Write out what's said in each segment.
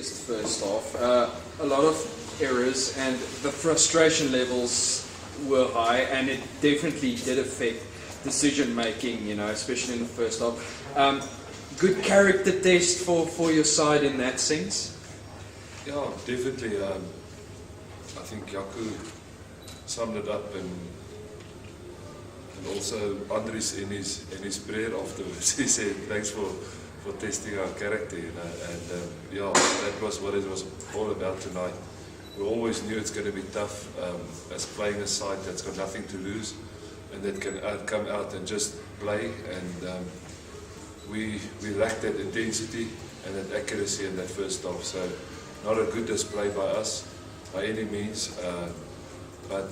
biggest first half. A lot of errors and the frustration levels were high, and it definitely did affect decision making, especially in the first half. Good character test for your side in that sense? Yeah, definitely. I think Jaco summed it up, and also Andries in his prayer afterwards, he said, thanks for testing our character, and that was what it was all about tonight. We always knew it's going to be tough as playing a side that's got nothing to lose and that can come out and just play, and we lacked that intensity and that accuracy in that first half. So not a good display by us by any means, but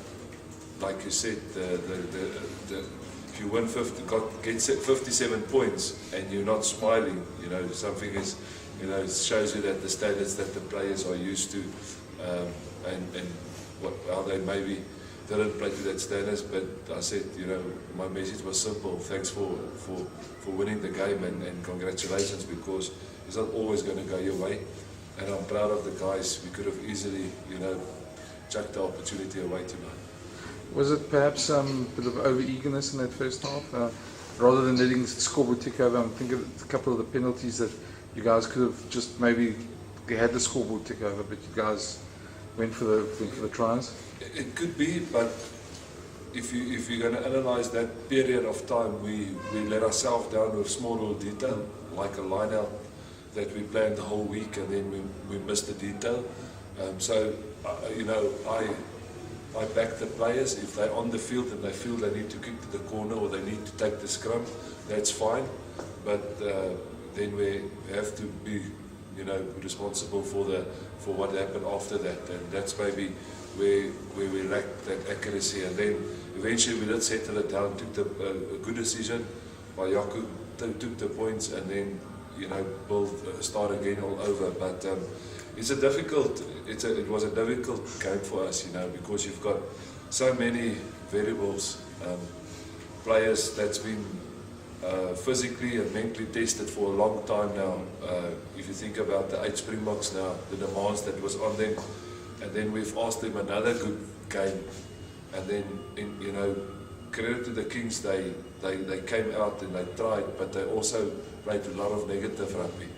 like you said, if you win 57 points and you're not smiling, something is, it shows you that the standards that the players are used to, and how they maybe didn't play to that standards. But I said, my message was simple: thanks for winning the game, and congratulations, because it's not always going to go your way. And I'm proud of the guys. We could have easily, chucked the opportunity away tonight. Was it perhaps a bit of over-eagerness in that first half? Rather than letting the scoreboard tick over, I'm thinking of a couple of the penalties that you guys could have just maybe had the scoreboard tick over, but you guys went for the tries? It could be, but if you're going to analyse that period of time, we let ourselves down with small little detail, like a line-out that we planned the whole week, and then we missed the detail. I back the players. If they're on the field and they feel they need to kick to the corner or they need to take the scrum, that's fine. But then we have to be, responsible for what happened after that, and that's maybe where we lacked that accuracy. And then eventually we did settle it down, took a good decision by Jaco, took the points, and then start again all over. But it was a difficult game for us, because you've got so many variables, players that's been physically and mentally tested for a long time now. If you think about the 8 Springboks now, the demands that was on them, and then we've asked them another good game, and then credit to the Kings, they came out and they tried, but they also played a lot of negative rugby,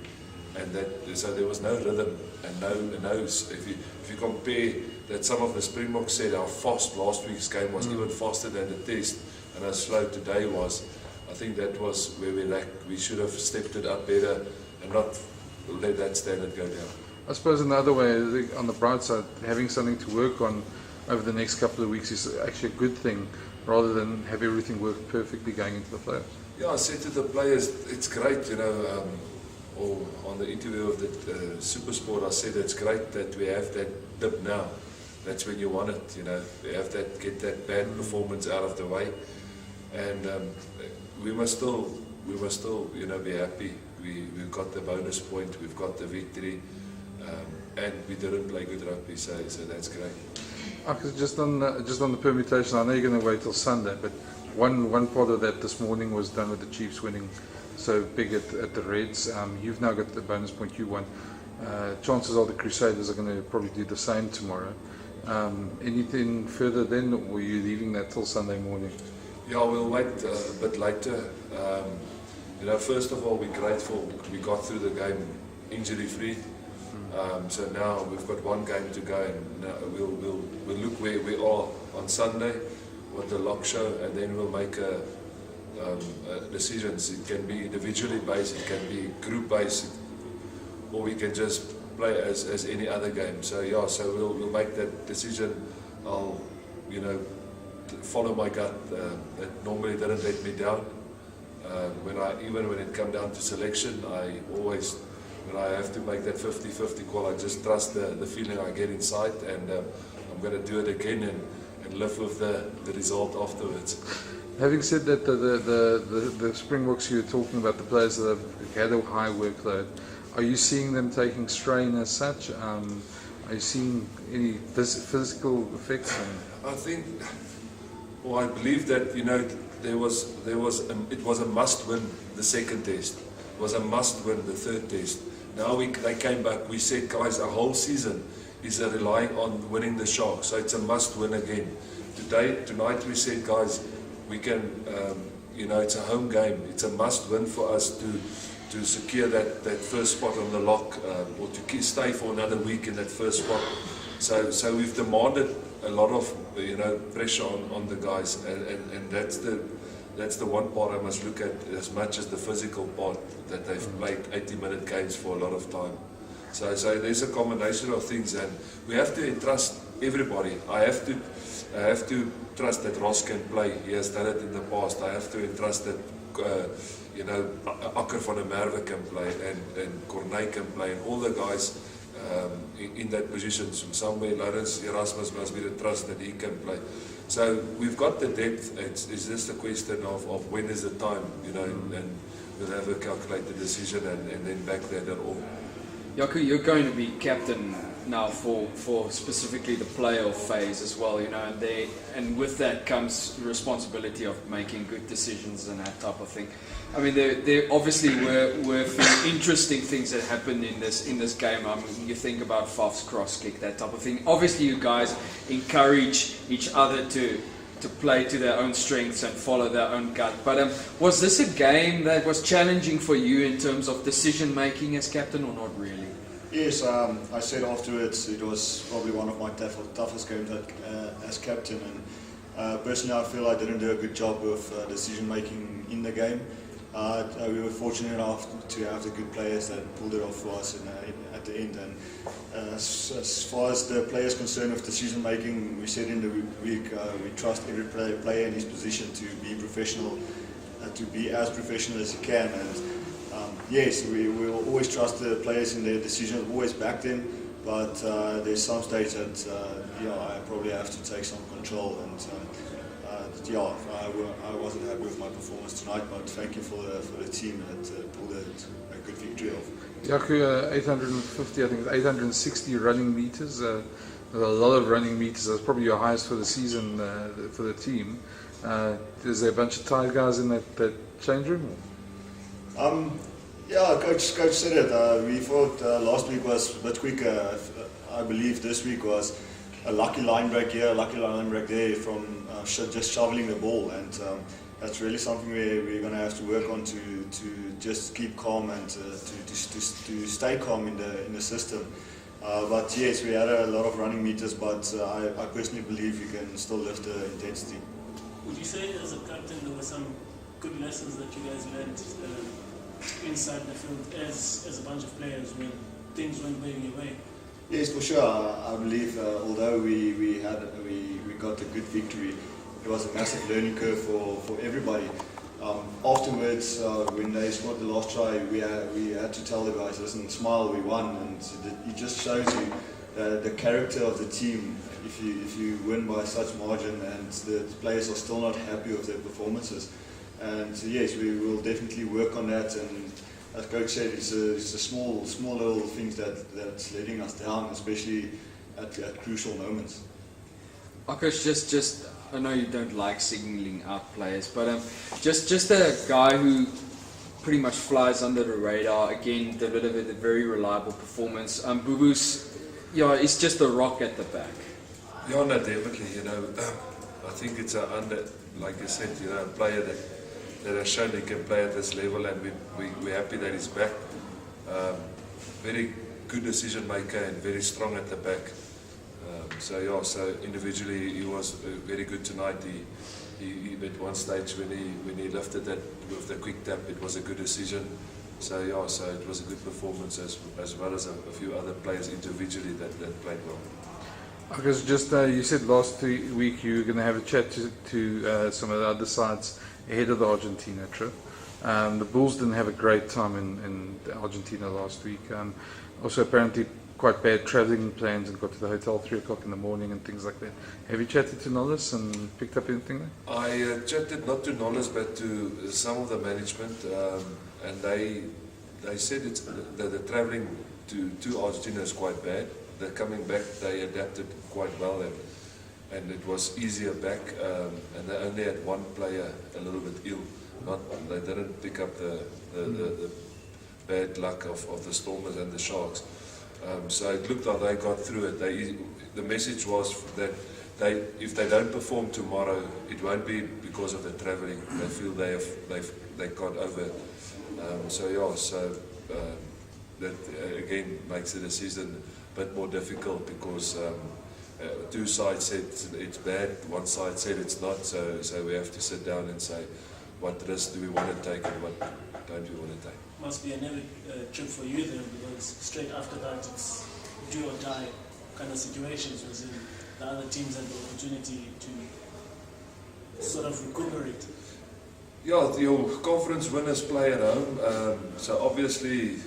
and so there was no rhythm and no. If you compare that, some of the Springboks said how fast last week's game was, even faster than the test, and how slow today was. I think that was where we lacked. We should have stepped it up better and not let that standard go down. I suppose in the other way, on the bright side, having something to work on over the next couple of weeks is actually a good thing, rather than have everything work perfectly going into the playoffs. Yeah, I said to the players, it's great, or on the interview of the Supersport, I said it's great that we have that dip now. That's when you want it, we have that, get that bad performance out of the way, and we must still, be happy. We've got the bonus point, we've got the victory, and we didn't play good rugby, so that's great. Just on the permutation, I know you're going to wait till Sunday, but one part of that this morning was done with the Chiefs winning so big at the Reds. You've now got the bonus point you won. Chances are the Crusaders are going to probably do the same tomorrow. Anything further then, or are you leaving that till Sunday morning? Yeah, we'll wait a bit later. First of all, we're grateful we got through the game injury-free. So now we've got one game to go, and now we'll look where we are on Sunday with the lock show, and then we'll make decisions. It can be individually based, it can be group based, or we can just play as any other game. So yeah, so we'll make that decision. I'll follow my gut. That normally didn't let me down. Even when it come down to selection, I always, when I have to make that 50-50 call, I just trust the feeling I get inside, and I'm going to do it again and live with the result afterwards. Having said that, the Springboks you're talking about, the players that have had a high workload, are you seeing them taking strain as such? Are you seeing any physical effects? I think, I believe that it was a must win the second test. It was a must win the third test. Now they came back. We said, guys, our whole season is relying on winning the Sharks, so it's a must-win again. Tonight we said, guys, we can, it's a home game. It's a must-win for us to secure that first spot on the lock, or to stay for another week in that first spot. So we've demanded a lot of pressure on the guys, and that's the one part I must look at as much as the physical part, that they've played 80-minute games for a lot of time. So there's a combination of things, and we have to entrust everybody. I have to trust that Ross can play. He has done it in the past. I have to entrust that Akker van der Merwe can play, and Corneille can play, and all the guys in that position. Somewhere Lawrence Erasmus must be the trust that he can play. So we've got the depth. It's just a question of when is the time, and we'll have a calculated decision and then back that at all. Jaco, you're going to be captain now for specifically the playoff phase as well, and with that comes the responsibility of making good decisions and that type of thing. I mean, there obviously were a few interesting things that happened in this game. I mean, you think about Faf's cross kick, that type of thing. Obviously, you guys encourage each other to play to their own strengths and follow their own gut. But was this a game that was challenging for you in terms of decision making as captain, or not really? Yes, I said afterwards it was probably one of my toughest games as captain, and personally I feel I didn't do a good job of decision making in the game. We were fortunate enough to have the good players that pulled it off for us at the end. And as far as the players concerned with decision making, we said in the week we trust every player in his position to be professional, to be as professional as he can. And yes, we will always trust the players in their decisions, always back them. But there's some stage that I probably have to take some control. And I wasn't happy with my performance tonight, but thank you for the team that pulled a good victory off. Jaco, 850, I think 860 running meters. A lot of running meters. That's probably your highest for the season for the team. Is there a bunch of tired guys in that change room? Yeah, Coach said it. We thought last week was a bit quicker. I believe this week was a lucky line break here, a lucky line break there from just shoveling the ball, and that's really something we're going to have to work on to just keep calm and to stay calm in the system. But yes, we had a lot of running meters, but I personally believe you can still lift the intensity. Would you say as a captain there were some good lessons that you guys learned inside the field as a bunch of players when things weren't going your way? Yes, for sure. I believe although we got a good victory, it was a massive learning curve for everybody. Afterwards, when they scored the last try, we had to tell the guys, listen, smile, we won, and it just shows you the character of the team. If you win by such margin and the players are still not happy with their performances. And yes, we will definitely work on that. And as Coach said, it's a small little things that's letting us down, especially at crucial moments. Coach, just I know you don't like singling out players, but just a guy who pretty much flies under the radar. Again, delivered a very reliable performance. Bubu's, is just a rock at the back. Yeah, no, definitely. I think it's like you said, a player that has shown he can play at this level, and we're happy that he's back. Very good decision maker and very strong at the back. So individually he was very good tonight. He at one stage when he lifted that with the quick tap, it was a good decision. So it was a good performance as well as a few other players individually that played well. Because you said last week you were going to have a chat to some of the other sides ahead of the Argentina trip. The Bulls didn't have a great time in Argentina last week. Also apparently quite bad travelling plans and got to the hotel 3 o'clock in the morning and things like that. Have you chatted to Nollis and picked up anything there? I chatted not to Nollis but to some of the management, and they said the travelling to Argentina is quite bad. They're coming back, they adapted quite well, and it was easier back, and they only had one player a little bit ill. They didn't pick up the bad luck of the Stormers and the Sharks. So it looked like they got through it. The message was that if they don't perform tomorrow, it won't be because of the travelling. They feel they got over it. That again makes the season a bit more difficult because two sides said it's bad, one side said it's not. So we have to sit down and say what risk do we want to take and what don't we want to take. Must be a heavy trip for you then, because straight after that it's do or die kind of situations, as in the other teams have the opportunity to sort of recuperate. Yeah, your conference winners play at home, so obviously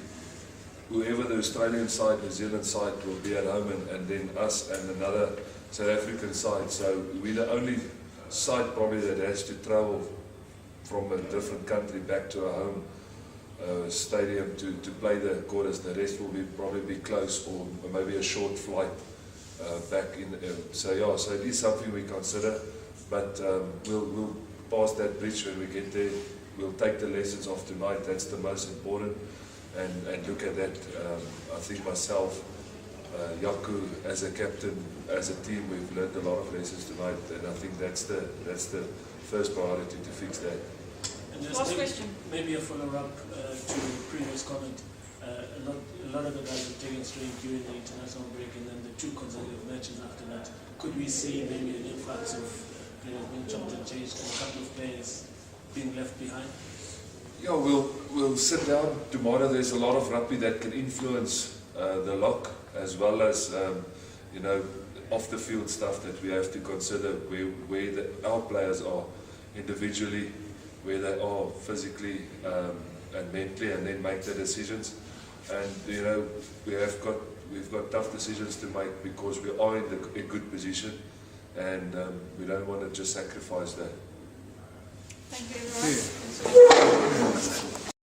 whoever the Australian side, New Zealand side will be at home, and then us and another South African side. So we're the only side probably that has to travel from a different country back to our home stadium to play the quarters. The rest will probably be close or maybe a short flight back in. So it is something we consider, but we'll pass that bridge when we get there. We'll take the lessons of tonight. That's the most important, and look at that. I think myself, Jaco, as a captain, as a team, we've learned a lot of lessons tonight, and I think that's the first priority to fix that. And just maybe a follow-up to the previous comment. A lot of the guys have taken strain during the international break, and then the 2 consecutive matches after that. Could we see maybe an influx of players being chopped and changed, and a couple of players being left behind? Yeah, we'll sit down tomorrow. There's a lot of rugby that can influence the lock, as well as off the field stuff that we have to consider where our players are individually, where they are physically and mentally, and then make the decisions. And we've got tough decisions to make because we are in a good position, and we don't want to just sacrifice that. Thank you, everyone.